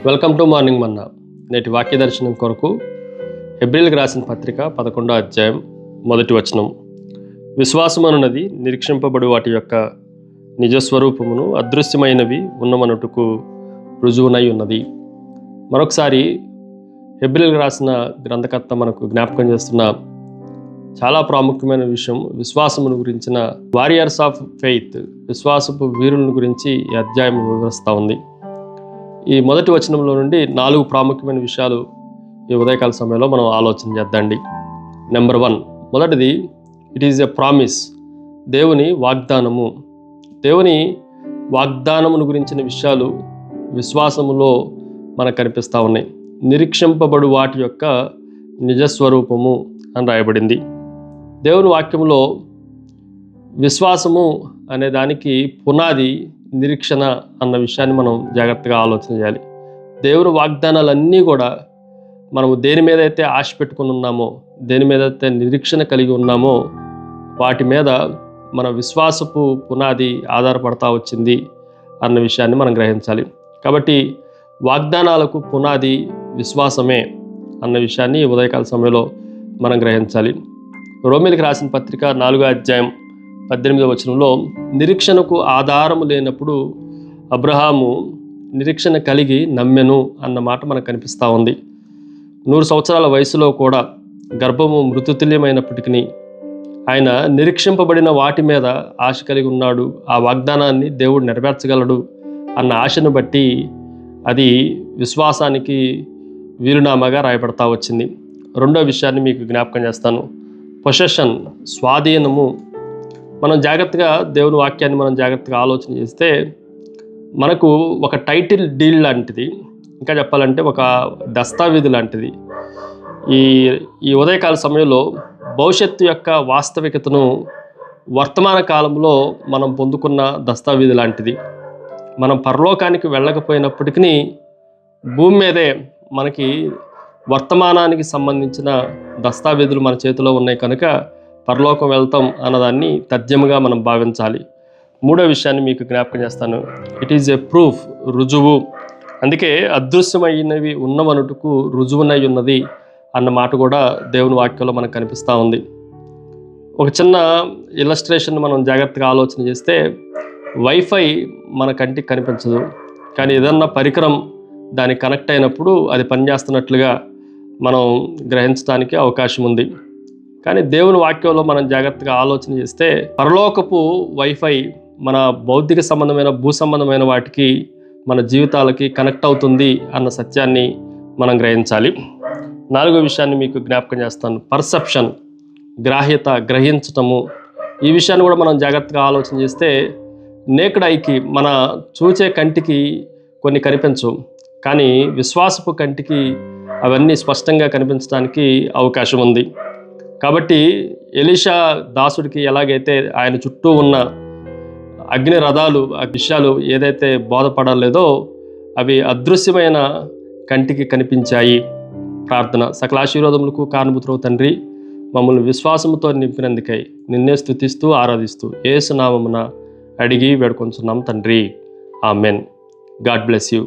Welcome to morning మన్నా. నేటి వాక్య దర్శనం కొరకు హెబ్రీయులకు రాసిన పత్రిక 11వ అధ్యాయం 1వ వచనం. విశ్వాసమనున్నది నిరీక్షింపబడు వాటి యొక్క నిజస్వరూపమును అదృశ్యమైనవి ఉన్నమనుటకు రుజువునై ఉన్నది. మరొకసారి హెబ్రీయులకు రాసిన గ్రంథకర్త మనకు జ్ఞాపకం చేస్తున్న చాలా ప్రాముఖ్యమైన విషయం విశ్వాసమును గురించిన వారియర్స్ ఆఫ్ ఫెయిత్, విశ్వాసపు వీరులను గురించి ఈ అధ్యాయం వివరిస్తూ ఉంది. ఈ మొదటి వచనంలో నుండి 4 ప్రాముఖ్యమైన విషయాలు ఈ ఉదయకాల సమయంలో మనం ఆలోచన చేద్దాండి. నెంబర్ 1, మొదటిది ఇట్ ఈజ్ ఎ ప్రామిస్, దేవుని వాగ్దానము. దేవుని వాగ్దానమును గురించిన విషయాలు విశ్వాసములో మనకు కనిపిస్తూ ఉన్నాయి. నిరీక్షింపబడు వాటి యొక్క నిజస్వరూపము అని రాయబడింది. దేవుని వాక్యంలో విశ్వాసము అనే దానికి పునాది నిరీక్షణ అన్న విషయాన్ని మనం జాగ్రత్తగా ఆలోచన చేయాలి. దేవుని వాగ్దానాలన్నీ కూడా మనము దేని మీద అయితే ఆశ పెట్టుకుని ఉన్నామో, దేని మీద అయితే నిరీక్షణ కలిగి ఉన్నామో వాటి మీద మన విశ్వాసపు పునాది ఆధారపడతా వచ్చింది అన్న విషయాన్ని మనం గ్రహించాలి. కాబట్టి వాగ్దానాలకు పునాది విశ్వాసమే అన్న విషయాన్ని ఉదయకాల సమయంలో మనం గ్రహించాలి. రోమీయులకు రాసిన పత్రిక 4వ అధ్యాయం 18వ వచనంలో నిరీక్షణకు ఆధారము లేనప్పుడు అబ్రహాము నిరీక్షణ కలిగి నమ్మెను అన్న మాట మనకు కనిపిస్తూ ఉంది. 100 సంవత్సరాల వయసులో కూడా గర్భము మృతుతుల్యమైనప్పటికీ ఆయన నిరీక్షింపబడిన వాటి మీద ఆశ కలిగి ఉన్నాడు. ఆ వాగ్దానాన్ని దేవుడు నెరవేర్చగలడు అన్న ఆశను బట్టి అది విశ్వాసానికి వీలునామాగా రాయబడతా వచ్చింది. రెండో విషయాన్ని మీకు జ్ఞాపకం చేస్తాను. పొసెషన్, స్వాధీనము. మనం జాగ్రత్తగా దేవుని వాక్యాన్ని మనం జాగ్రత్తగా ఆలోచన చేస్తే మనకు ఒక టైటిల్ డీల్ లాంటిది, ఇంకా చెప్పాలంటే ఒక దస్తావేజు లాంటిది. ఈ ఉదయకాల సమయంలో భవిష్యత్తు యొక్క వాస్తవికతను వర్తమాన కాలంలో మనం పొందుకున్న దస్తావేజు లాంటిది. మనం పరలోకానికి వెళ్ళకపోయినప్పటికీ భూమి మీదే మనకి వర్తమానానికి సంబంధించిన దస్తావేజులు మన చేతిలో ఉన్నాయి కనుక పరలోకం వెళ్తాం అన్నదాన్ని తథ్యముగా మనం భావించాలి. మూడో విషయాన్ని మీకు జ్ఞాపకం చేస్తాను. ఇట్ ఈజ్ ఎ ప్రూఫ్, రుజువు. అందుకే అదృశ్యమైనవి ఉన్నమనుటకు రుజువునై ఉన్నది అన్న మాట కూడా దేవుని వాక్యంలో మనకు కనిపిస్తూ ఉంది. ఒక చిన్న ఇలస్ట్రేషన్ మనం జాగ్రత్తగా ఆలోచన చేస్తే వైఫై మన కంటికి కనిపించదు, కానీ ఏదన్నా పరికరం దానికి కనెక్ట్ అయినప్పుడు అది పనిచేస్తున్నట్లుగా మనం గ్రహించడానికి అవకాశం ఉంది. కానీ దేవుని వాక్యంలో మనం జాగ్రత్తగా ఆలోచన చేస్తే పరలోకపు వైఫై మన భౌతిక సంబంధమైన భూ సంబంధమైన వాటికి మన జీవితాలకి కనెక్ట్ అవుతుంది అన్న సత్యాన్ని మనం గ్రహించాలి. 4వ విషయాన్ని మీకు జ్ఞాపకం చేస్తాను. పర్సెప్షన్, గ్రాహ్యత, గ్రహించటము. ఈ విషయాన్ని కూడా మనం జాగ్రత్తగా ఆలోచన చేస్తే నేకెడ్ ఐకి, మన చూచే కంటికి కొన్ని కనిపించవు, కానీ విశ్వాసపు కంటికి అవన్నీ స్పష్టంగా కనిపించడానికి అవకాశం ఉంది. కాబట్టి ఎలీషా దాసుడికి ఎలాగైతే ఆయన చుట్టూ ఉన్న అగ్ని రథాలు, ఆ విషయాలు ఏదైతే బోధపడలేదో అవి అదృశ్యమైన కంటికి కనిపించాయి. ప్రార్థన. సకల ఆశీర్వాదములకు కారణభూతుడవు తండ్రి, మమ్మల్ని విశ్వాసముతో నింపినందుకై నిన్నే స్తుతిస్తూ ఆరాధిస్తూ యేసు నామమున అడిగి వేడుకొంచున్నాం తండ్రి. ఆమెన్. God bless you.